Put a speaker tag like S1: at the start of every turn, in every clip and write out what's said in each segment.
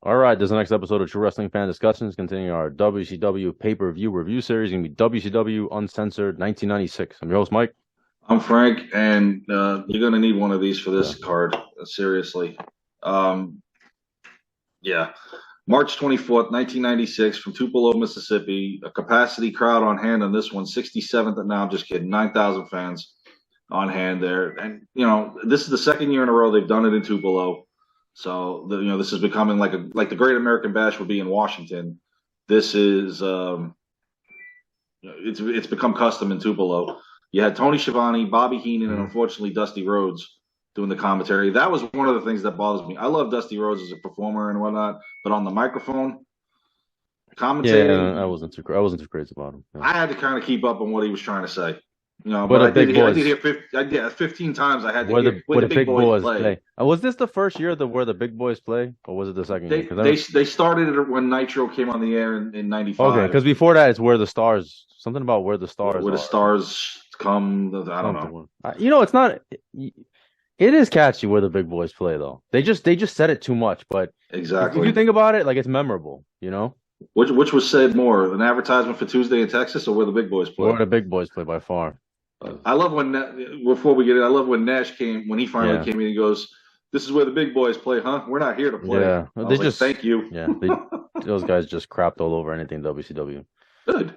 S1: All right, this is the next episode of True Wrestling Fan Discussions, continuing our WCW pay-per-view review series. Going to be WCW Uncensored 1996. I'm your host, Mike.
S2: I'm Frank, and you're going to need one of these for
S1: Yeah.
S2: this card. Seriously. Um, yeah. March 24th, 1996, from Tupelo, Mississippi. A capacity crowd on hand on this one, 67th. No, I'm just kidding. 9,000 fans on hand there. And, this is the second year in a row they've done it in Tupelo. So, this is becoming like the Great American Bash would be in Washington. This is it's become custom in Tupelo. You had Tony Schiavone, Bobby Heenan, and unfortunately Dusty Rhodes doing the commentary. That was one of the things that bothers me. I love Dusty Rhodes as a performer and whatnot, but on the microphone, commentating,
S1: I wasn't too crazy about him. Yeah.
S2: I had to kind of keep up on what he was trying to say.
S1: But
S2: I did hear 15 times. I had to hear
S1: where the big boys
S2: play.
S1: Was this the first year where the big boys play, or was it the second year?
S2: They started it when Nitro came on the air in '95.
S1: Okay, because before that it's where the stars. Something about where the stars.
S2: Where the stars come. I don't know.
S1: It's not. It is catchy where the big boys play, though. They just said it too much, but
S2: exactly.
S1: If you think about it, like it's memorable,
S2: Which was said more, an advertisement for Tuesday in Texas or where the big boys play?
S1: Where the big boys play by far.
S2: I love when before we get it. I love when Nash came when he finally came in. He goes, "This is where the big boys play, huh? We're not here to play."
S1: Yeah,
S2: they just thank you.
S1: Yeah, those guys just crapped all over anything WCW.
S2: Good.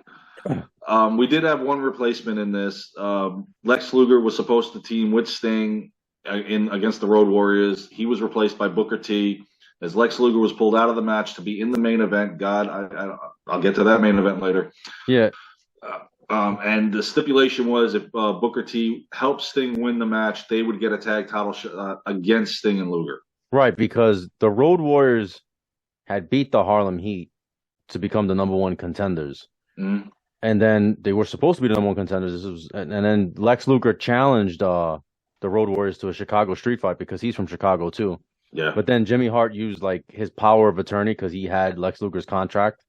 S2: We did have one replacement in this. Lex Luger was supposed to team with Sting against the Road Warriors. He was replaced by Booker T. As Lex Luger was pulled out of the match to be in the main event. I'll get to that main event later.
S1: Yeah.
S2: And the stipulation was if Booker T helped Sting win the match, they would get a tag title against Sting and Luger.
S1: Right, because the Road Warriors had beat the Harlem Heat to become the number one contenders.
S2: Mm-hmm.
S1: And then they were supposed to be the number one contenders. And then Lex Luger challenged the Road Warriors to a Chicago street fight because he's from Chicago too.
S2: Yeah.
S1: But then Jimmy Hart used like his power of attorney because he had Lex Luger's contract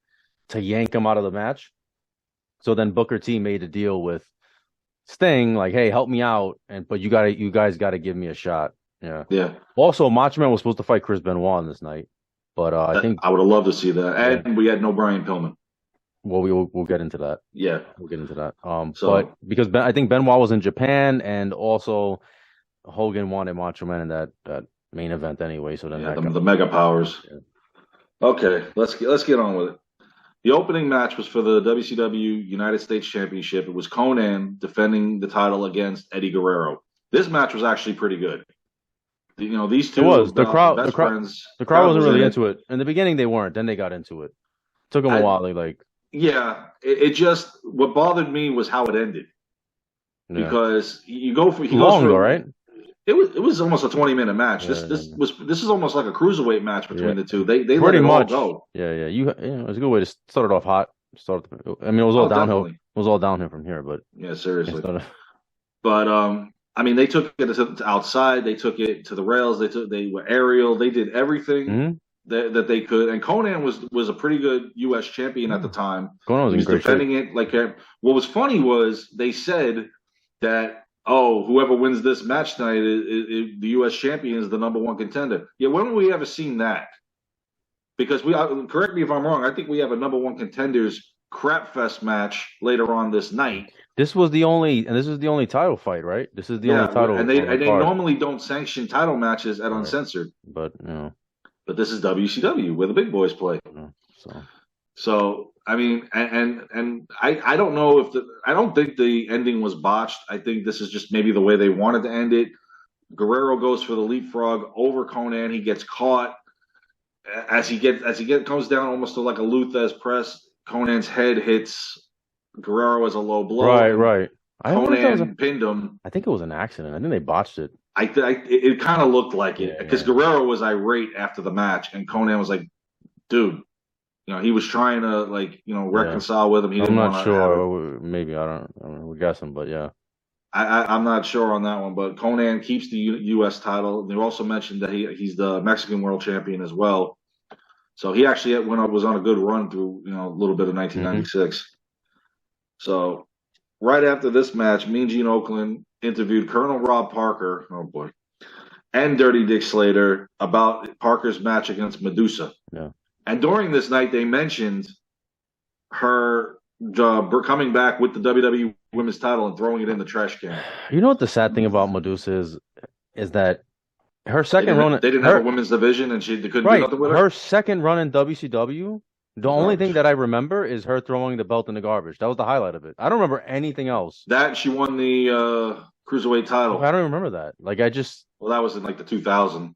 S1: to yank him out of the match. So then Booker T made a deal with Sting, like, "Hey, help me out, but you guys gotta give me a shot." Yeah.
S2: Yeah.
S1: Also, Macho Man was supposed to fight Chris Benoit on this night, but I think
S2: I would have loved to see that, and we had no Brian Pillman.
S1: Well, we'll get into that.
S2: Yeah,
S1: we'll get into that. But because I think Benoit was in Japan, and also Hogan wanted Macho Man in that main event anyway. So then
S2: the Mega Powers. Yeah. Okay, let's get on with it. The opening match was for the WCW United States Championship. It was Conan defending the title against Eddie Guerrero. This match was actually pretty good. These two.
S1: It was the crowd.
S2: Friends.
S1: The crowd wasn't really into it in the beginning. They weren't. Then they got into it. Took them a while.
S2: Yeah, it just what bothered me was how it ended. Yeah. Because you go for
S1: right?
S2: It was almost a 20-minute match. This is almost like a cruiserweight match between the two. They
S1: pretty
S2: let it all go.
S1: Yeah. It was a good way to start it off hot. It was all downhill. Definitely. It was all downhill from here, but
S2: yeah, seriously. But they took it outside. They took it to the rails. They were aerial. They did everything that they could. And Conan was a pretty good U.S. champion at the time.
S1: Conan was
S2: defending it like. What was funny was they said that. Oh, whoever wins this match tonight is the U.S. champion is the number one contender. Yeah, when have we ever seen that? Because correct me if I'm wrong, I think we have a number one contenders crap fest match later on this night.
S1: This is the only title fight, right? This is the only title.
S2: And they normally don't sanction title matches at Uncensored.
S1: But
S2: But this is WCW where the big boys play. So I don't know I don't think the ending was botched. I think this is just maybe the way they wanted to end it. Guerrero goes for the leapfrog over Conan. He gets caught as he comes down almost to like a Luthez press. Conan's head hits Guerrero as a low blow.
S1: Right.
S2: Conan pinned him.
S1: I think it was an accident. I think they botched it.
S2: It kind of looked like it because Guerrero was irate after the match, and Conan was like, "Dude." He was trying to reconcile with him.
S1: I'm not sure. Maybe we're guessing, but yeah.
S2: I'm not sure on that one. But Conan keeps the U.S. title. They also mentioned that he's the Mexican World Champion as well. So he actually was on a good run through a little bit of 1996. Mm-hmm. So right after this match, Mean Gene Okerlund interviewed Colonel Rob Parker. Oh boy. And Dirty Dick Slater about Parker's match against Medusa.
S1: Yeah.
S2: And during this night, they mentioned her coming back with the WWE Women's Title and throwing it in the trash can.
S1: You know what the sad thing about Medusa is that her second run.
S2: They didn't have a women's division, and they couldn't do nothing with her.
S1: Her second run in WCW. The only thing that I remember is her throwing the belt in the garbage. That was the highlight of it. I don't remember anything else.
S2: That she won the cruiserweight title.
S1: I don't remember that. Like
S2: well, that was in like the 2000.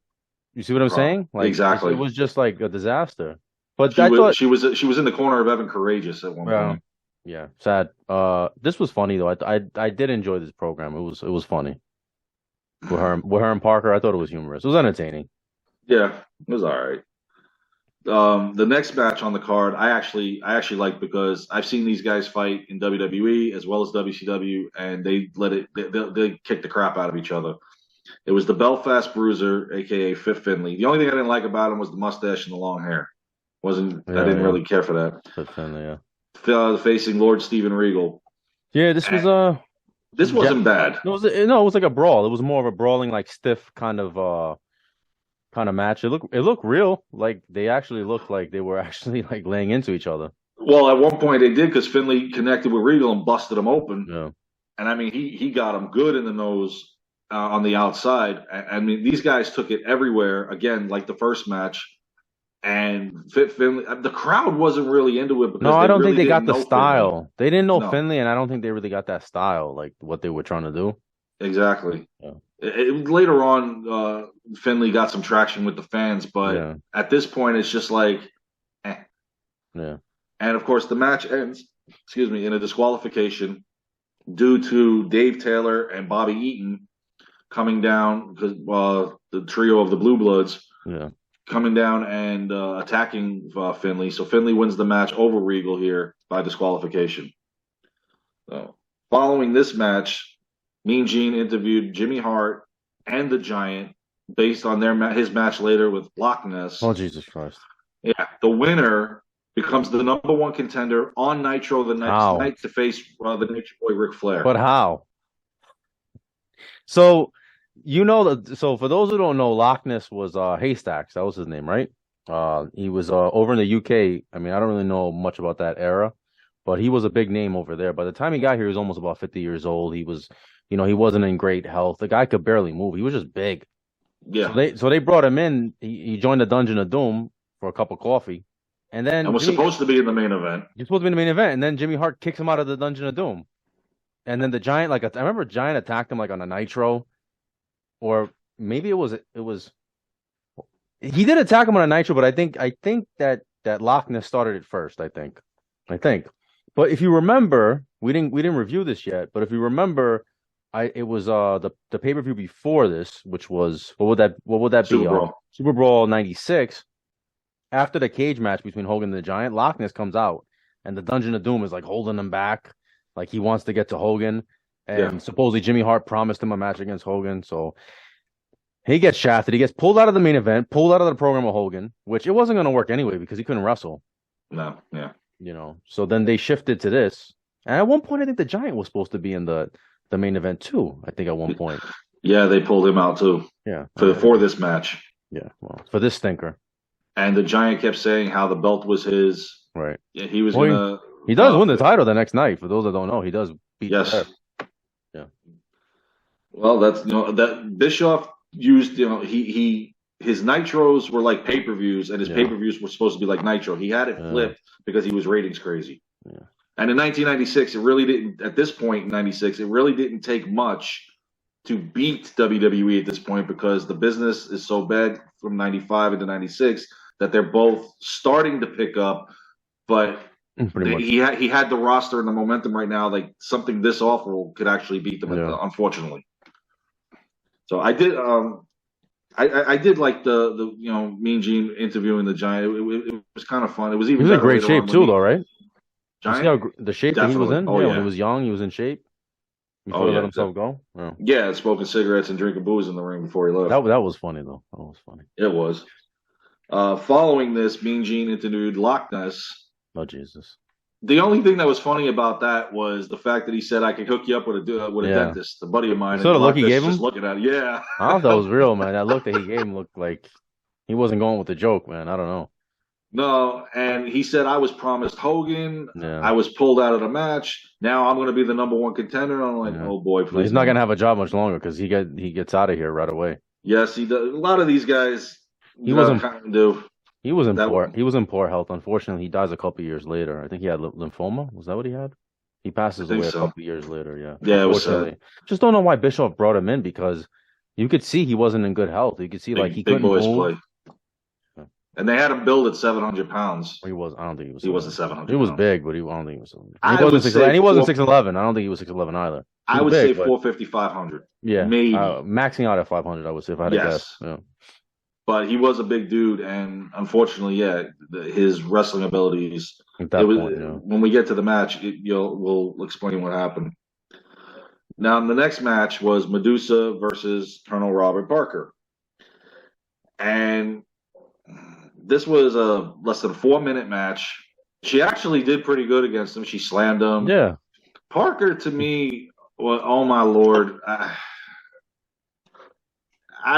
S1: You see what I'm saying? Like,
S2: exactly.
S1: It was just like a disaster. But
S2: she was in the corner of Evan Courageous at one point.
S1: Yeah, sad. This was funny though. I did enjoy this program. It was funny. With her and Parker, I thought it was humorous. It was entertaining.
S2: Yeah, it was all right. The next match on the card, I actually like because I've seen these guys fight in WWE as well as WCW, and they kick the crap out of each other. It was the Belfast Bruiser, aka Fit Finley. The only thing I didn't like about him was the mustache and the long hair. I didn't really care for that.
S1: Fit Finley, yeah.
S2: Facing Lord Steven Regal.
S1: Yeah, this
S2: wasn't bad.
S1: It was like a brawl. It was more of a brawling, like stiff kind of match. It looked real. Like they actually looked like they were actually like laying into each other.
S2: Well, at one point they did because Finley connected with Regal and busted him open.
S1: Yeah. And
S2: I mean, he got him good in the nose on the outside. I mean, these guys took it everywhere. Again, like the first match. And Finley, the crowd wasn't really into it.
S1: No, I don't think they got the style. Finley. They didn't know Finley, and I don't think they really got that style, like what they were trying to do.
S2: Exactly. Yeah. Later on, Finley got some traction with the fans, but at this point, it's just like, eh.
S1: Yeah.
S2: And of course, the match ends, in a disqualification due to Dave Taylor and Bobby Eaton coming down because the trio of the Blue Bloods.
S1: Yeah.
S2: Coming down and attacking Finley. So Finley wins the match over Regal here by disqualification. So, following this match, Mean Gene interviewed Jimmy Hart and the Giant based on his match later with Loch Ness.
S1: Oh, Jesus Christ.
S2: Yeah. The winner becomes the number one contender on Nitro the next night to face the Nature Boy Ric Flair.
S1: But how? So... so for those who don't know, Loch Ness was Haystacks. That was his name, right? He was over in the UK. I mean, I don't really know much about that era, but he was a big name over there. By the time he got here, he was almost about 50 years old. He was, he wasn't in great health. The guy could barely move. He was just big.
S2: Yeah.
S1: So they brought him in. He joined the Dungeon of Doom for a cup of coffee, and then
S2: was supposed to be in the main event.
S1: He's supposed to be in the main event, and then Jimmy Hart kicks him out of the Dungeon of Doom, and then the Giant, I remember Giant attacked him like on a Nitro. Or maybe it was he did attack him on a Nitro, but I think that Loch Ness started it first. I think. But if you remember, we didn't review this yet. But if you remember, it was the pay-per-view before this, which was what would that be? Super Brawl '96. After the cage match between Hogan and the Giant, Loch Ness comes out, and the Dungeon of Doom is like holding him back, like he wants to get to Hogan. And supposedly Jimmy Hart promised him a match against Hogan. So he gets shafted. He gets pulled out of the main event, pulled out of the program with Hogan, which it wasn't going to work anyway because he couldn't wrestle.
S2: No, yeah.
S1: So then they shifted to this. And at one point, I think the Giant was supposed to be in the main event too. I think at one point.
S2: Yeah, they pulled him out too.
S1: Yeah.
S2: For this match.
S1: Yeah, well, for this stinker.
S2: And the Giant kept saying how the belt was his.
S1: Right.
S2: Yeah, he was going to.
S1: He does win the title the next night. For those that don't know, he does beat.
S2: Yes. Yeah. Well, that's that Bischoff used. His Nitros were like pay-per-views, and his pay-per-views were supposed to be like Nitro. He had it flipped because he was ratings crazy.
S1: Yeah.
S2: And in 1996, it really didn't. At this point in '96, it really didn't take much to beat WWE at this point because the business is so bad from '95 into '96 that they're both starting to pick up, but. He had the roster and the momentum right now. Like something this awful could actually beat them, unfortunately. So I did. I did like the Mean Gene interviewing the Giant. It was kind of fun. It was even.
S1: He was in great shape too, though, right?
S2: Giant,
S1: the shape that he was in. When he was young, he was in shape. Before he let himself go.
S2: Yeah, smoking cigarettes and drinking booze in the ring before he left.
S1: That was funny though. That was funny.
S2: It was. Following this, Mean Gene interviewed Loch Ness.
S1: Oh, Jesus.
S2: The only thing that was funny about that was the fact that he said, I could hook you up with a dentist, a buddy of mine.
S1: So the look he gave him?
S2: Just looking at it.
S1: I don't know if that was real, man. That look that he gave him looked like he wasn't going with the joke, man. I don't know.
S2: No, and he said I was promised Hogan.
S1: Yeah.
S2: I was pulled out of the match. Now I'm going to be the #1 contender. And I'm like,
S1: Yeah.
S2: oh boy,
S1: Well, he's
S2: please
S1: not
S2: no.
S1: gonna have a job much longer because he gets out of here right away.
S2: Yes, he does. A lot of these guys
S1: He wasn't
S2: kind of do that.
S1: he was in poor health. Unfortunately, he dies a couple years later. I think he had lymphoma. Was that what he had? He
S2: I
S1: passes
S2: think
S1: away a
S2: so.
S1: couple years later. Yeah,
S2: Yeah, it was sad.
S1: unfortunately. Just don't know why Bischoff brought him in because you could see he wasn't in good health. You could see like he
S2: Big
S1: couldn't
S2: boys
S1: move.
S2: play. And they had him billed at 700 pounds.
S1: He was. I don't think he was.
S2: He wasn't
S1: 700. He
S2: 700
S1: was
S2: pounds.
S1: big, but I don't think he was. And
S2: I
S1: he wasn't
S2: would
S1: six.
S2: say
S1: And he wasn't
S2: four,
S1: 6'11". I don't think he was 6'11" either. He
S2: I
S1: was
S2: would say
S1: big, but
S2: 450, 500.
S1: yeah,
S2: Maybe.
S1: maxing out at 500. I would say if I had to guess.
S2: Yes.
S1: Yeah.
S2: But he was a big dude, and unfortunately, yeah, his wrestling abilities.
S1: At that point, yeah.
S2: When we get to the match, we'll explain what happened. Now, the next match was Medusa versus Colonel Robert Parker, and this was a less than 4 minute match. She actually did pretty good against him. She slammed him.
S1: Yeah.
S2: Parker, to me, well, oh my lord, I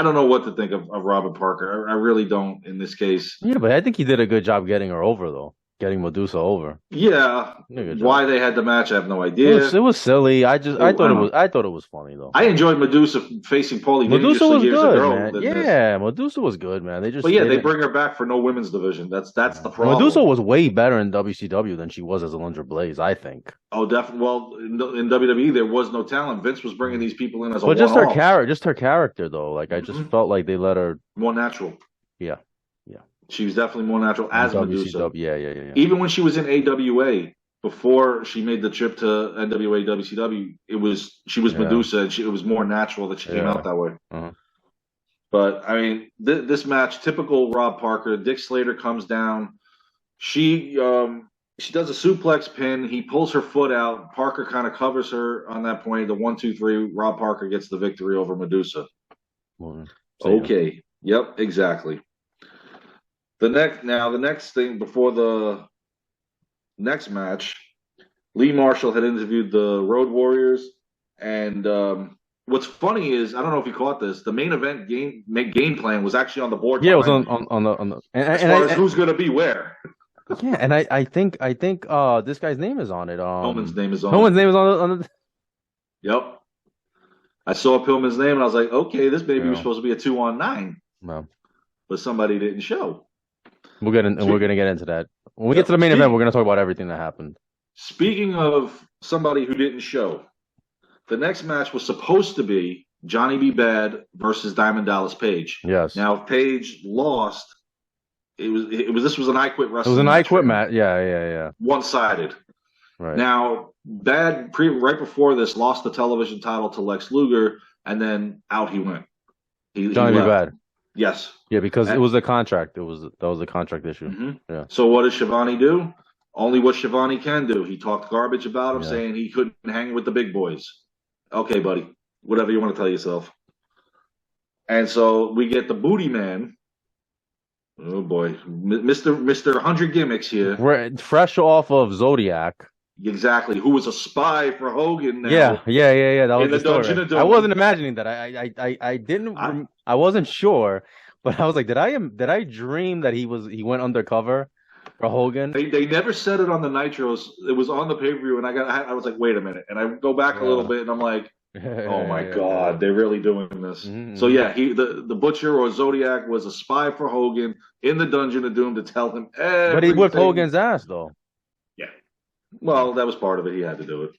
S2: don't know what to think of Robert Parker. I really don't in this case.
S1: Yeah, but I think he did a good job getting her over, though. Getting Medusa over.
S2: Yeah, why they had the match, I have no idea.
S1: It was silly. I thought it was funny though.
S2: I enjoyed Medusa facing Paulie.
S1: Medusa was good, man. Yeah, Medusa was good, man.
S2: They bring her back for no women's division. That's the problem.
S1: Medusa was way better in WCW than she was as Alundra Blaze, I think.
S2: Oh, definitely. Well, in WWE there was no talent. Vince was bringing these people in as a
S1: but just her character though. Like I just felt like they let her
S2: more natural. Yeah. She was definitely more natural as Medusa.
S1: Yeah.
S2: Even when she was in AWA, before she made the trip to NWA, WCW, she was Medusa, and it was more natural that she came out that way.
S1: Uh-huh.
S2: But I mean, this match, typical Rob Parker. Dick Slater comes down. She does a suplex pin. He pulls her foot out. Parker kind of covers her on that point. The 1, 2, 3. Rob Parker gets the victory over Medusa. Okay. Yep. Exactly. The next thing before the next match, Lee Marshall had interviewed the Road Warriors, and what's funny is I don't know if you caught this. The main event game plan was actually on the board.
S1: Yeah, it was on the
S2: as far as who's going to be where.
S1: Yeah, and I think this guy's name is on it.
S2: Pillman's name is on.
S1: Pillman's name is on the.
S2: Yep. I saw Pillman's name and I was like, okay, this baby was supposed to be a 2-on-9.
S1: No.
S2: But somebody didn't show.
S1: We're gonna get into that. When we get to the main event, we're gonna talk about everything that happened.
S2: Speaking of somebody who didn't show, the next match was supposed to be Johnny B. Bad versus Diamond Dallas Page.
S1: Yes.
S2: Now Page lost. This was an I Quit wrestling.
S1: It was an I Quit match. Yeah.
S2: One-sided.
S1: Right.
S2: Now Bad right before this lost the television title to Lex Luger, and then out he went.
S1: Johnny B. Bad.
S2: Yes.
S1: Yeah, because it was a contract. That was a contract issue.
S2: Mm-hmm.
S1: Yeah.
S2: So what does Shivani do? Only what Shivani can do. He talked garbage about him, saying he couldn't hang with the big boys. Okay, buddy. Whatever you want to tell yourself. And so we get the Booty Man. Oh boy, Mr. 100 gimmicks here.
S1: We're fresh off of Zodiac.
S2: Exactly. Who was a spy for Hogan now.
S1: Yeah. That was
S2: the
S1: story. I wasn't imagining that. I didn't. I wasn't sure, but I was like, did I dream that he went undercover for Hogan?
S2: They never said it on the Nitros. It was on the pay-per-view, and I was like, wait a minute. And I go back a little bit, and I'm like, oh my God, they're really doing this. Mm-hmm. So yeah, the Butcher or Zodiac was a spy for Hogan in the Dungeon of Doom to tell him everything.
S1: But he whipped Hogan's ass though.
S2: Yeah. Well, that was part of it. He had to do it.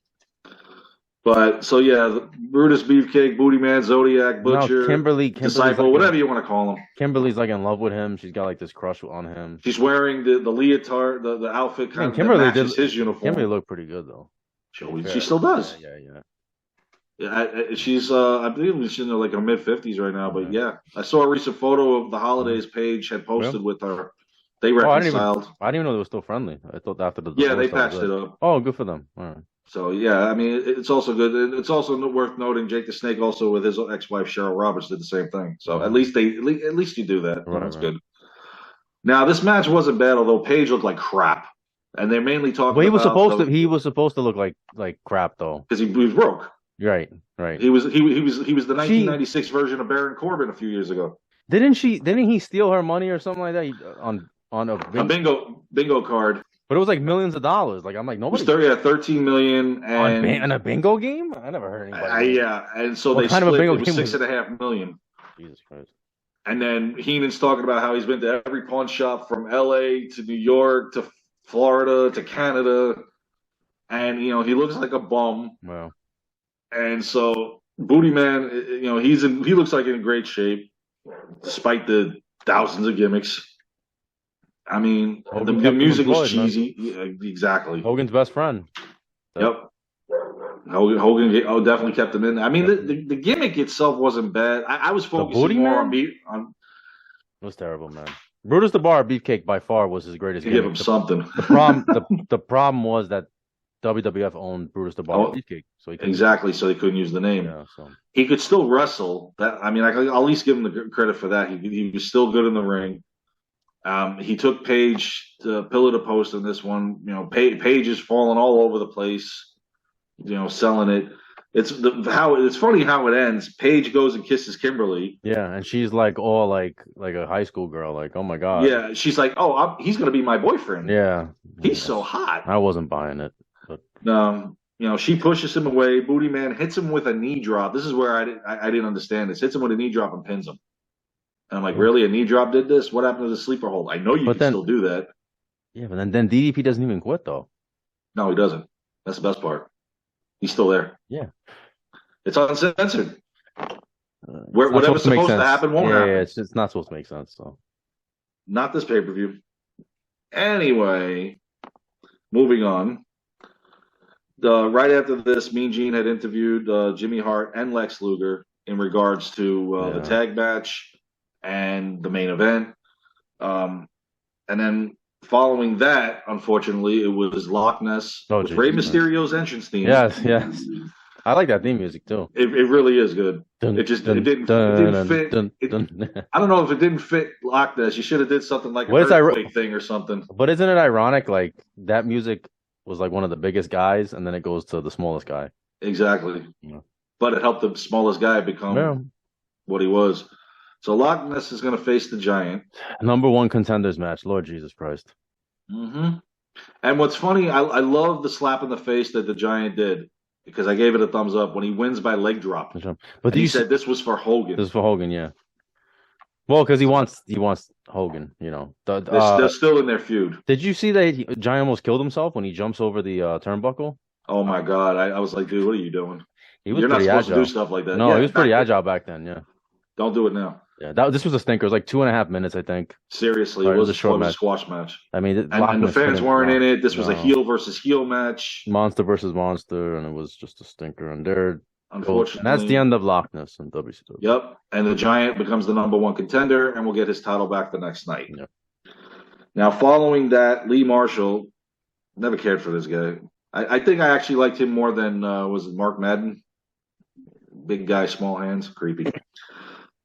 S2: But so yeah, Brutus, Beefcake, Booty Man, Zodiac, Butcher,
S1: Kimberly
S2: Disciple,
S1: like
S2: whatever you want to call him.
S1: Kimberly's like in love with him. She's got like this crush on him.
S2: She's wearing the leotard, the outfit kind of matches his uniform.
S1: Kimberly looked pretty good though.
S2: She still does. Yeah. She's I believe she's in like her mid-50s right now. But yeah, I saw a recent photo of the holidays Paige had posted with her. They reconciled.
S1: I didn't even know they were still friendly. I thought after the
S2: they patched it up.
S1: Oh, good for them. All right.
S2: So yeah, I mean, it's also good. It's also worth noting Jake the Snake also with his ex-wife Cheryl Roberts did the same thing. So at least you do that. That's good. Now this match wasn't bad, although Paige looked like crap, and they're mainly talking.
S1: Well, he was supposed to look like crap though,
S2: because he was broke.
S1: Right.
S2: He was the 1996 version of Baron Corbin a few years ago.
S1: Didn't he steal her money or something like that? on a
S2: bingo card.
S1: But it was like millions of dollars. Like I'm like nobody.
S2: It was 13 million
S1: on a bingo game. I never heard anybody.
S2: Yeah, and so
S1: what
S2: they
S1: kind
S2: split.
S1: Of a bingo
S2: it was
S1: game
S2: $6.5 million.
S1: Jesus Christ.
S2: And then Heenan's talking about how he's been to every pawn shop from L.A. to New York to Florida to Canada, and he looks like a bum.
S1: Wow.
S2: And so Booty Man, he looks like in great shape, despite the thousands of gimmicks. I mean, the music was cheesy. Yeah, exactly.
S1: Hogan's best friend.
S2: So. Yep. Hogan definitely kept him in. I mean, the gimmick itself wasn't bad. I was focusing more on. It
S1: was terrible, man. Brutus the Bar Beefcake by far was his greatest gimmick.
S2: Give him something.
S1: The problem was that WWF owned Brutus the Bar Beefcake, so
S2: so they couldn't use the name.
S1: Yeah, so.
S2: He could still wrestle. I can at least give him the credit for that. He was still good in the ring. He took Paige to pillar to post in this one. Paige is falling all over the place. Selling it. It's funny how it ends. Paige goes and kisses Kimberly.
S1: Yeah, and she's like all like a high school girl. Like, oh my god.
S2: Yeah, she's like, oh, he's gonna be my boyfriend.
S1: Yeah,
S2: he's so hot.
S1: I wasn't buying it. But
S2: she pushes him away. Booty Man hits him with a knee drop. This is where I didn't understand this. Hits him with a knee drop and pins him. And I'm like, really? A knee drop did this? What happened to the sleeper hold? I know you can still do that.
S1: Yeah, but then DDP doesn't even quit though.
S2: No, he doesn't. That's the best part. He's still there.
S1: Yeah.
S2: It's uncensored. Whatever's supposed to happen won't happen.
S1: Yeah, it's not supposed to make sense. So,
S2: not this pay-per-view. Anyway, moving on. Right after this, Mean Gene had interviewed Jimmy Hart and Lex Luger in regards to the tag match and the main event. And then following that, unfortunately, it was Loch Ness with Rey Mysterio's entrance theme.
S1: Yes. I like that theme music too.
S2: It really is good. It didn't fit. I don't know if it didn't fit Loch Ness. You should have did something like an earthquake thing or something.
S1: But isn't it ironic? Like that music was like one of the biggest guys, and then it goes to the smallest guy.
S2: Exactly. Yeah. But it helped the smallest guy become what he was. So Loch Ness is going to face the Giant.
S1: Number one contenders match. Lord Jesus Christ.
S2: Mm-hmm. And what's funny, I love the slap in the face that the Giant did because I gave it a thumbs up when he wins by leg drop. But he said this was for Hogan.
S1: This is for Hogan, yeah. Well, because he wants Hogan.
S2: They're still in their feud.
S1: Did you see that Giant almost killed himself when he jumps over the turnbuckle?
S2: Oh my God! I was like, dude, what are you doing?
S1: You're
S2: not supposed to do stuff like that.
S1: No, he was pretty agile back then. Yeah.
S2: Don't do it now.
S1: Yeah, this was a stinker. It was like 2.5 minutes, I think.
S2: Seriously, it was a short squash match.
S1: I mean,
S2: and the fans weren't in it. This was a heel versus heel match.
S1: Monster versus monster, and it was just a stinker. And
S2: unfortunately,
S1: and that's the end of Loch Ness in WCW.
S2: Yep, and the Giant becomes the number one contender, and will get his title back the next night. Yep. Now, following that, Lee Marshall, never cared for this guy. I think I actually liked him more than was it Mark Madden? Big guy, small hands, creepy.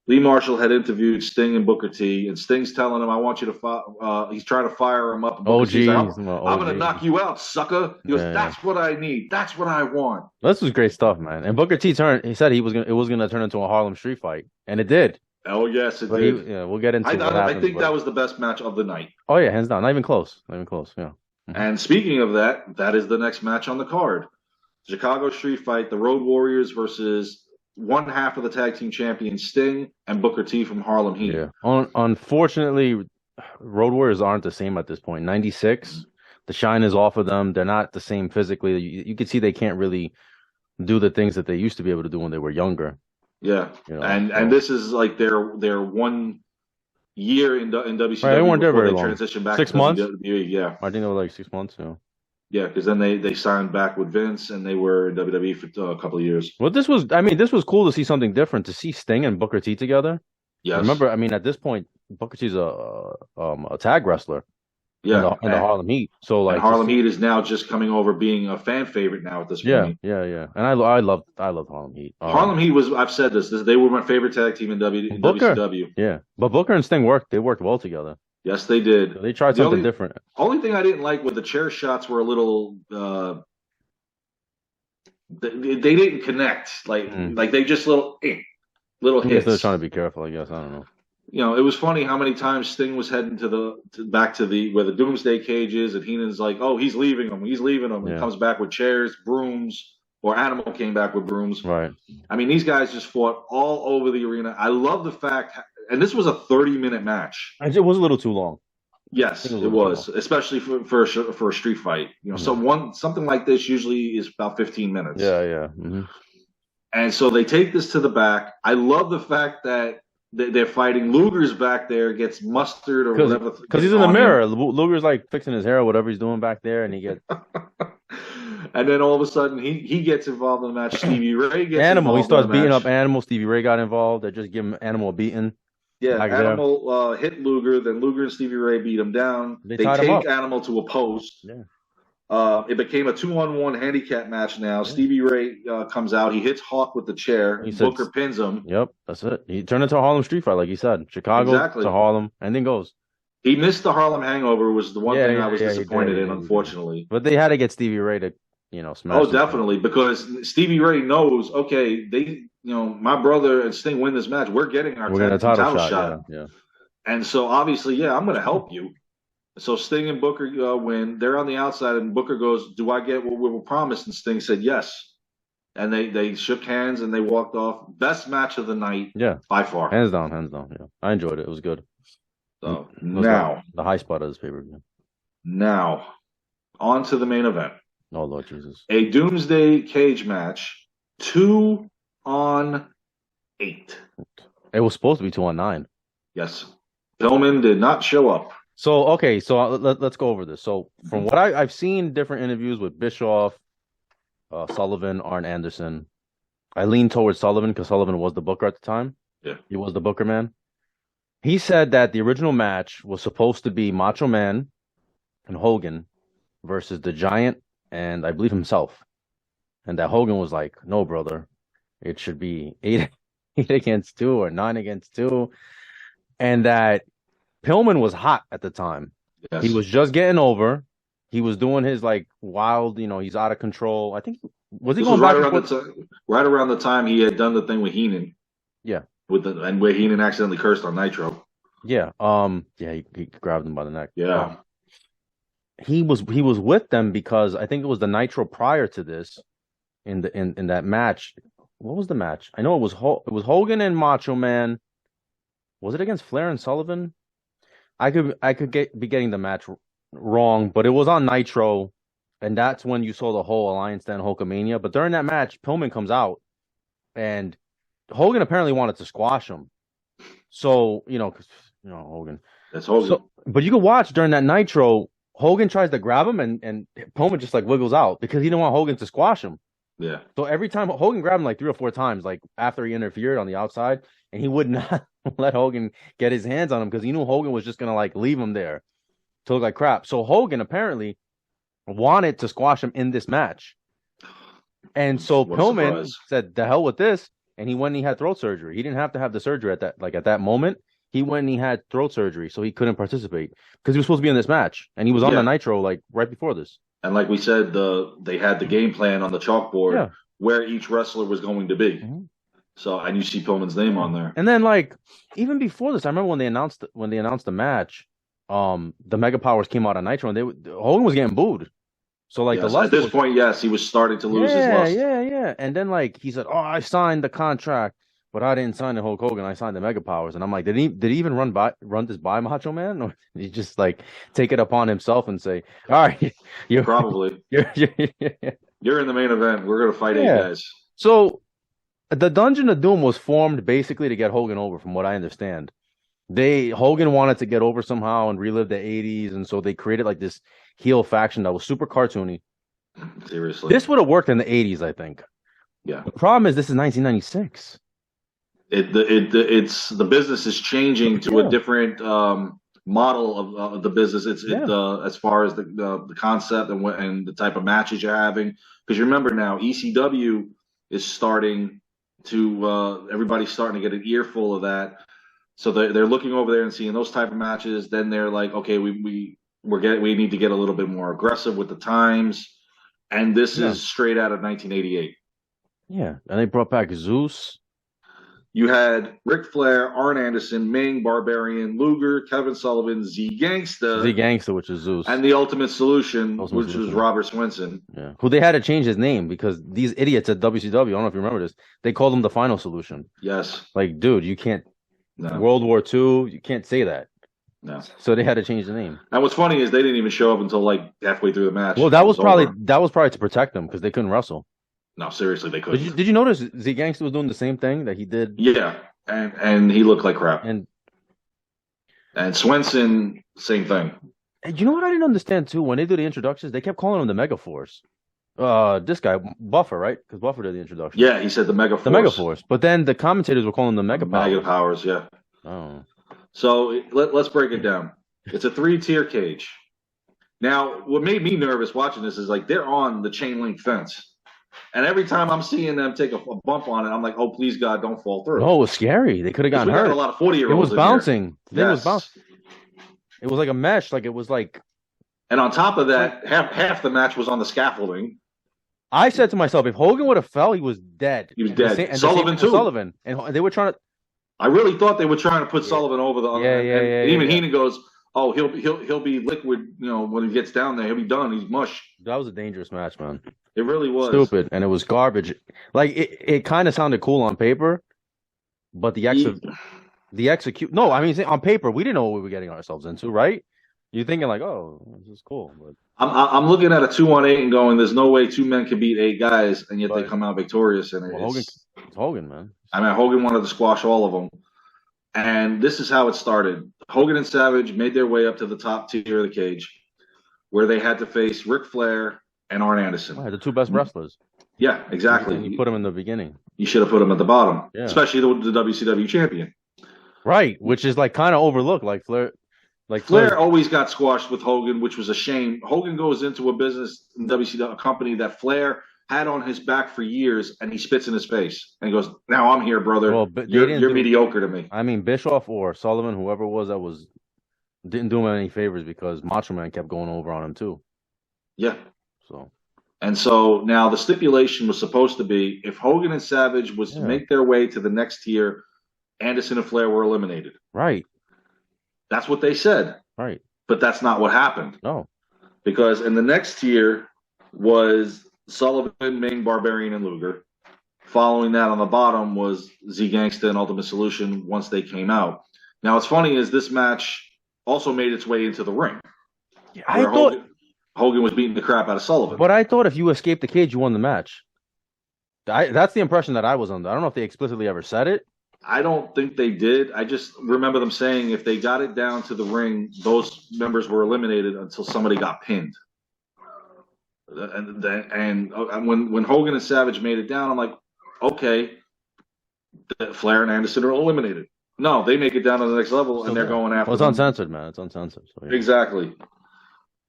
S2: Lee Marshall had interviewed Sting and Booker T, and Sting's telling him, I want you to he's trying to fire him up.
S1: Oh, geez.
S2: I'm going to knock you out, sucker. He goes, that's what I need. That's what I want.
S1: This was great stuff, man. And Booker T he said it was going to turn into a Harlem Street fight, and it did.
S2: Oh, yes, it did.
S1: We'll get into
S2: I think that was the best match of the night.
S1: Oh, yeah, hands down. Not even close, yeah.
S2: Mm-hmm. And speaking of that is the next match on the card. Chicago Street Fight, the Road Warriors versus one half of the tag team champions, Sting and Booker T from Harlem Heat.
S1: Yeah. Unfortunately, Road Warriors aren't the same at this point. 96, the shine is off of them. They're not the same physically. You can see they can't really do the things that they used to be able to do when they were younger.
S2: Yeah, and this is like their 1 year in WCW
S1: they weren't there very long.
S2: Transitioned back
S1: 6
S2: to
S1: months.
S2: WWE. Yeah,
S1: I think they were like 6 months. Yeah.
S2: Yeah, because then they signed back with Vince, and they were in WWE for a couple of years.
S1: Well, this was cool to see something different, to see Sting and Booker T together.
S2: Yes.
S1: Remember, at this point, Booker T's a tag wrestler.
S2: Yeah,
S1: in the Harlem Heat. So like
S2: Harlem Heat is now just coming over being a fan favorite now at this point.
S1: Yeah. And I loved Harlem Heat.
S2: Harlem Heat was, I've said this, they were my favorite tag team in WCW.
S1: Yeah, but Booker and Sting worked well together.
S2: Yes, they did.
S1: They tried something different.
S2: Only thing I didn't like with the chair shots were a little. They didn't connect. Like they just little hits.
S1: They're trying to be careful, I guess. I don't know.
S2: it was funny how many times Sting was heading back to the where the Doomsday cage is, and Heenan's like, "Oh, he's leaving him. He's leaving him." And comes back with chairs, brooms, or Animal came back with brooms.
S1: Right.
S2: I mean, these guys just fought all over the arena. I love the fact, and this was a 30-minute match.
S1: It was a little too long.
S2: Yes, it was, especially for a street fight. Something like this usually is about 15 minutes.
S1: Yeah, yeah. Mm-hmm.
S2: And so they take this to the back. I love the fact that they're fighting. Luger's back there, gets mustard or whatever.
S1: Because he's in the mirror. Luger's like fixing his hair or whatever he's doing back there, and he gets.
S2: And then all of a sudden, he gets involved in the match. Stevie Ray gets
S1: Animal.
S2: He
S1: starts beating up Animal. Stevie Ray got involved. They just give him Animal a beating.
S2: Yeah, Animal hit Luger. Then Luger and Stevie Ray beat him down. They take Animal to a post.
S1: Yeah.
S2: It became a 2-on-1 handicap match now. Yeah. Stevie Ray comes out. He hits Hawk with the chair. Booker pins him.
S1: Yep, that's it. He turned into a Harlem street fight, like you said. Chicago to Harlem, and then goes.
S2: He missed the Harlem Hangover, was the one thing I was disappointed in, unfortunately.
S1: But they had to get Stevie Ray to, smash.
S2: Oh, definitely, because Stevie Ray knows, okay, my brother and Sting win this match. We're getting our title shot.
S1: Yeah.
S2: And so, obviously, I'm going to help you. So Sting and Booker win. They're on the outside, and Booker goes, "Do I get what we were promised?" And Sting said, "Yes." And they shook hands and they walked off. Best match of the night, by far.
S1: Hands down. Yeah, I enjoyed it. It was good.
S2: So now
S1: the high spot of this pay-per-view.
S2: Now, on to the main event.
S1: Oh Lord Jesus!
S2: A Doomsday cage match, 2-on-8.
S1: It was supposed to be 2-on-9.
S2: Yes, Pillman did not show up.
S1: So, okay, so let's go over this. So, from what I've seen different interviews with Bischoff, Sullivan, Arn Anderson, I lean towards Sullivan because Sullivan was the booker at the time.
S2: Yeah.
S1: He was the booker man. He said that the original match was supposed to be Macho Man and Hogan versus the Giant and I believe himself. And that Hogan was like, "No, brother, it should be 8 against 2 or 9 against 2. And that Pillman was hot at the time. Yes. He was just getting over. He was doing his like wild, he's out of control. I think was he going
S2: right around the time he had done the thing with Heenan.
S1: Yeah,
S2: and where Heenan accidentally cursed on Nitro.
S1: Yeah, he grabbed him by the neck.
S2: Yeah,
S1: he was with them because I think it was the Nitro prior to this. In that match, what was the match? I know it was Hogan and Macho Man. Was it against Flair and Sullivan? I could be getting the match wrong, but it was on Nitro, and that's when you saw the whole Alliance Stand Hulkamania. But during that match, Pillman comes out, and Hogan apparently wanted to squash him. So Hogan.
S2: That's Hogan.
S1: So, but you can watch during that Nitro, Hogan tries to grab him, and Pillman just like wiggles out because he didn't want Hogan to squash him.
S2: Yeah.
S1: So every time Hogan grabbed him like 3 or 4 times, like after he interfered on the outside, and he would not let Hogan get his hands on him because he knew Hogan was just gonna like leave him there to look like crap. So Hogan apparently wanted to squash him in this match, and so Pillman said, "The hell with this," and he went and he had throat surgery. He didn't have to have the surgery at that moment. He went and he had throat surgery, so he couldn't participate because he was supposed to be in this match, and he was on the Nitro like right before this.
S2: And like we said, they had the game plan on the chalkboard where each wrestler was going to be. Mm-hmm. So, and you see Pillman's name on there.
S1: And then, like, even before this, I remember when they announced the match, the Mega Powers came out on Nitro, and Hogan was getting booed. So, like, the lust
S2: at this point, yes, he was starting to lose his lust.
S1: Yeah. And then, like, he said, "Oh, I signed the contract, but I didn't sign the Hulk Hogan. I signed the Mega Powers." And I'm like, did he even run this by Macho Man, or did he just like take it upon himself and say, "All right, you're
S2: probably you're in the main event. We're gonna fight 8 guys."
S1: So the Dungeon of Doom was formed basically to get Hogan over, from what I understand. Hogan wanted to get over somehow and relive the 80s, and so they created like this heel faction that was super cartoony.
S2: Seriously,
S1: this would have worked in the 80s, I think.
S2: Yeah.
S1: The problem is this is 1996.
S2: It's the business is changing to a different model of the business. As far as the concept and the type of matches you're having, because you remember now ECW is starting to everybody's starting to get an earful of that. So they're looking over there and seeing those type of matches. Then they're like, okay, we need to get a little bit more aggressive with the times. And this is straight out of 1988.
S1: Yeah, and they brought back Zeus.
S2: You had Ric Flair, Arn Anderson, Ming, Barbarian, Luger, Kevin Sullivan, Z Gangsta,
S1: which is Zeus,
S2: and the Ultimate Solution, which was Robert Swenson.
S1: Yeah, who they had to change his name because these idiots at WCW, I don't know if you remember this, they called him the Final Solution.
S2: Yes.
S1: Like, dude, you can't. No. World War II, you can't say that.
S2: No.
S1: So they had to change the name.
S2: And what's funny is they didn't even show up until like halfway through the match.
S1: Well, that was probably to protect them because they couldn't wrestle.
S2: No, seriously, they couldn't.
S1: Did you notice Z Gangsta was doing the same thing that he did?
S2: Yeah, and he looked like crap. And Swenson, same thing.
S1: And you know what I didn't understand too? When they do the introductions, they kept calling him the Mega Force. This guy Buffer, right? Because Buffer did the introduction.
S2: Yeah, he said the Mega Force.
S1: The Mega Force. But then the commentators were calling him the Mega Powers.
S2: Mega Powers, yeah.
S1: Oh.
S2: So let's break it down. It's a 3-tier cage. Now, what made me nervous watching this is like they're on the chain link fence. And every time I'm seeing them take a bump on it, I'm like, oh, please, God, don't fall through.
S1: No, it was scary. They could have gotten hurt.
S2: Got a lot of 40-year-olds.
S1: It was bouncing.
S2: Yes.
S1: It was bouncing. It was like a mesh. Like it was like.
S2: And on top of that, half the match was on the scaffolding.
S1: I said to myself, if Hogan would have fell, he was dead.
S2: He was dead. Sullivan, too.
S1: Sullivan. And they were trying to.
S2: I really thought they were trying to put Sullivan over the.
S1: Yeah.
S2: Even Heenan goes, oh, he'll be liquid. You know, when he gets down there, he'll be done. He's mush.
S1: That was a dangerous match, man.
S2: It really was
S1: stupid, and it was garbage. Like it kind of sounded cool on paper, but the execute. No, I mean on paper, we didn't know what we were getting ourselves into, right? You're thinking like, oh, this is cool, but
S2: I'm looking at a 2-on-8 and going, there's no way 2 men can beat 8 guys, and yet they come out victorious. And
S1: it's Hogan, man.
S2: I mean, Hogan wanted to squash all of them, and this is how it started. Hogan and Savage made their way up to the top tier of the cage, where they had to face Ric Flair and Arn Anderson.
S1: The 2 best wrestlers.
S2: Yeah, exactly.
S1: And you put them in the beginning.
S2: You should have put them at the bottom, especially the WCW champion.
S1: Right, which is like kind of overlooked. Like
S2: Flair always got squashed with Hogan, which was a shame. Hogan goes into a business in WCW, a company that Flair had on his back for years, and he spits in his face and he goes, "Now I'm here, brother. Well, you're mediocre to me."
S1: I mean, Bischoff or Sullivan, whoever it was, didn't do him any favors because Macho Man kept going over on him too.
S2: Yeah. So now the stipulation was supposed to be if Hogan and Savage was to make their way to the next tier, Anderson and Flair were eliminated.
S1: Right.
S2: That's what they said.
S1: Right.
S2: But that's not what happened.
S1: No.
S2: Because in the next tier was Sullivan, Ming, Barbarian, and Luger. Following that on the bottom was Z Gangsta and Ultimate Solution once they came out. Now, what's funny is this match also made its way into the ring.
S1: Yeah, I thought
S2: Hogan was beating the crap out of Sullivan.
S1: But I thought if you escaped the cage, you won the match. That's the impression that I was under. I don't know if they explicitly ever said it.
S2: I don't think they did. I just remember them saying if they got it down to the ring, those members were eliminated until somebody got pinned. And when Hogan and Savage made it down, I'm like, okay, Flair and Anderson are eliminated. No, they make it down to the next level, and they're going after.
S1: Well, it's uncensored, man. It's uncensored. So,
S2: Exactly.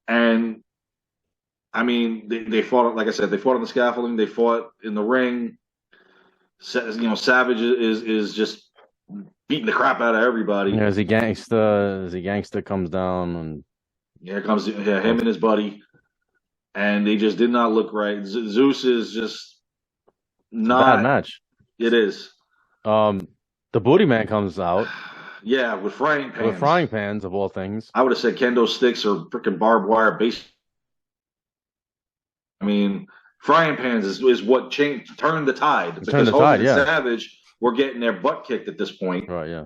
S2: And I mean, they fought. Like I said, they fought on the scaffolding. They fought in the ring. Savage is just beating the crap out of everybody.
S1: Yeah, as a gangster comes down, and
S2: here comes him and his buddy, and they just did not look right. Zeus is just not
S1: bad match.
S2: It is.
S1: The Booty Man comes out.
S2: Yeah, with frying pans.
S1: With frying pans of all things.
S2: I would have said kendo sticks or freaking barbed wire base. I mean, frying pans is what turned the tide. Because Hogan and Savage were getting their butt kicked at this point.
S1: Right, yeah.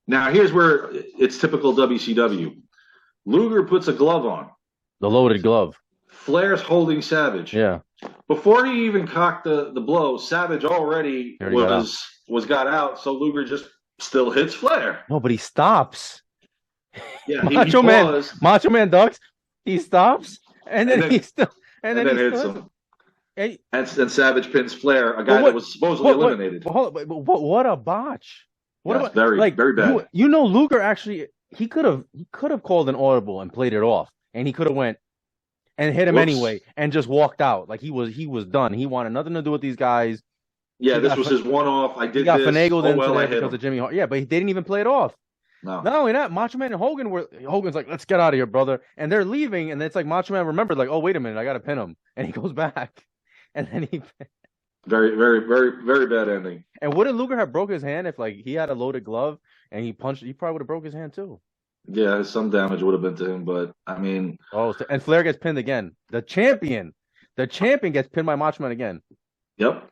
S2: Now, here's where it's typical WCW. Luger puts a glove on.
S1: The loaded glove.
S2: Flair's holding Savage.
S1: Yeah.
S2: Before he even cocked the blow, Savage already got out, so Luger just still hits Flair.
S1: No, but he stops.
S2: Yeah,
S1: Macho Man ducks. He stops, and then he still and then
S2: hits him. And Savage pins Flair, a guy that was supposedly eliminated.
S1: What a botch!
S2: Very bad.
S1: Luger actually he could have called an audible and played it off, and he could have went and hit him anyway and just walked out like he was done. He wanted nothing to do with these guys.
S2: Yeah, this was his one-off. I did. He
S1: got finagled into that because of Jimmy Hart. Yeah, but they didn't even play it off.
S2: No.
S1: Not only that, Macho Man and Hogan's like, let's get out of here, brother. And they're leaving, and it's like Macho Man remembered, like, oh, wait a minute, I got to pin him. And he goes back. And then
S2: Very, very, very, very bad ending.
S1: And wouldn't Luger have broke his hand if like he had a loaded glove and he punched? He probably would have broke his hand too.
S2: Yeah, some damage would have been to him, but I mean,
S1: And Flair gets pinned again. The champion gets pinned by Macho Man again.
S2: yep.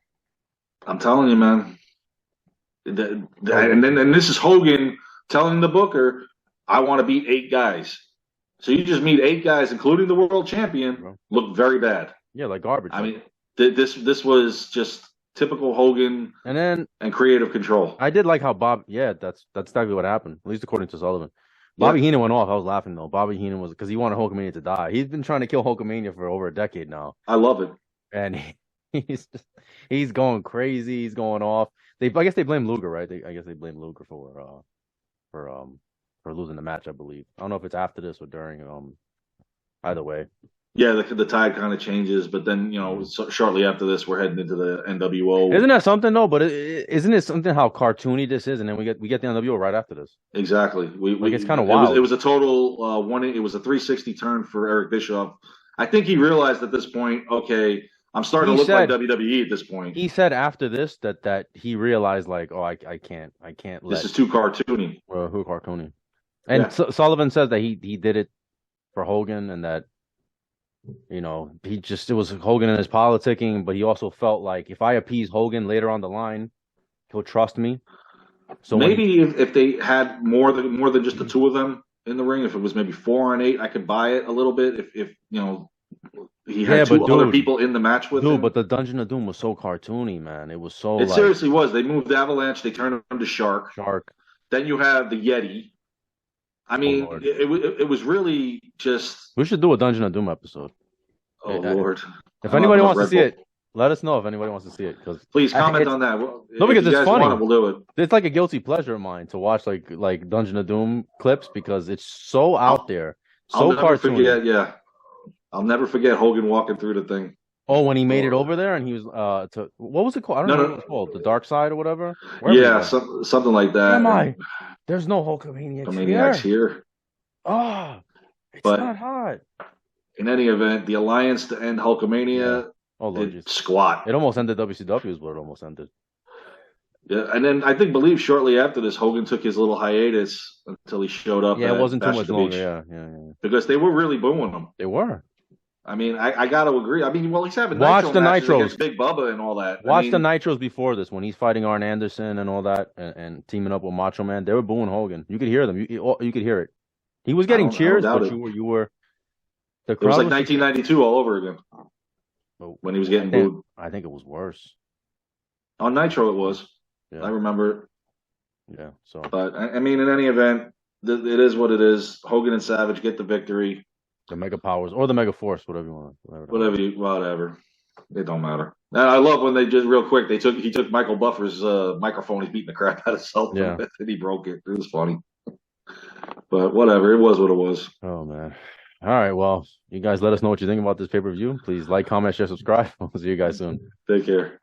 S2: I'm telling you, man. And this is Hogan telling the Booker, "I want to beat 8 guys." So you just meet 8 guys, including the world champion, look very bad.
S1: Yeah, like garbage.
S2: I mean, this was just typical Hogan and creative control.
S1: I did like how Bob. Yeah, that's exactly what happened. At least according to Sullivan. Bobby Heenan went off. I was laughing though. Bobby Heenan was because he wanted Hulkamania to die. He's been trying to kill Hulkamania for over a decade now.
S2: I love it.
S1: And he's going crazy. He's going off. I guess they blame Luger, right? I guess they blame Luger for losing the match. I believe. I don't know if it's after this or during. Either way.
S2: Yeah, the tide kind of changes, but then shortly after this, we're heading into the NWO.
S1: Isn't that something though? But isn't it something how cartoony this is? And then we get the NWO right after this.
S2: Exactly.
S1: It's kind of wild.
S2: It was a total It was a 360 turn for Eric Bischoff. I think he realized at this point, okay, I'm starting to look like WWE at this point.
S1: He said after this that he realized like, oh, I can't.
S2: This is too cartoony.
S1: Who cartoony? And Sullivan says that he did it for Hogan and that. It was Hogan and his politicking, but he also felt like if I appease Hogan later on the line, he'll trust me. So
S2: maybe if they had more than just the two of them in the ring, if it was maybe 4 on 8, I could buy it a little bit. If he had two other people in the match with him.
S1: But the Dungeon of Doom was so cartoony, man. It was so.
S2: It seriously was. They moved Avalanche. They turned him to Shark. Then you have the Yeti. I mean, it was really just.
S1: We should do a Dungeon of Doom episode.
S2: Oh, Lord.
S1: If anybody wants to see it, let us know if anybody wants to see it.
S2: Please comment on that.
S1: Because it's funny.
S2: We'll do it.
S1: It's like a guilty pleasure of mine to watch like Dungeon of Doom clips because it's so out there. So cartoony.
S2: I'll never forget Hogan walking through the thing.
S1: Oh, when he made it over there and he was what was it called? I don't know what it was called. The Dark Side or whatever?
S2: Something like that.
S1: Am I? There's no Hulkamaniacs here. Oh, it's not hot.
S2: In any event, the alliance to end Hulkamania did squat.
S1: It almost ended WCW is what it almost ended.
S2: Yeah, and then I believe shortly after this, Hogan took his little hiatus until he showed up.
S1: Yeah, it wasn't too much longer. Yeah.
S2: Because they were really booing him.
S1: They were.
S2: I mean, I got to agree. I mean, well, he's having
S1: Watch the Nitros
S2: against Big Bubba and all that.
S1: Watch the Nitros before this when he's fighting Arn Anderson and all that and teaming up with Macho Man. They were booing Hogan. You could hear them. You could hear it. He was getting cheers, but you were.
S2: It was like 1992 all over again when he was getting booed.
S1: I think it was worse.
S2: On Nitro, it was. Yeah. I remember it.
S1: Yeah. So,
S2: but I mean, in any event, it is what it is. Hogan and Savage get the victory.
S1: The Mega Powers or the Mega Force, whatever you want.
S2: Whatever. It don't matter. And I love when they just real quick. He took Michael Buffer's microphone. He's beating the crap out of himself. Yeah. And he broke it. It was funny. But whatever. It was what it was.
S1: Oh man. All right, well, you guys let us know what you think about this pay-per-view. Please like, comment, share, subscribe. We'll see you guys soon.
S2: Take care.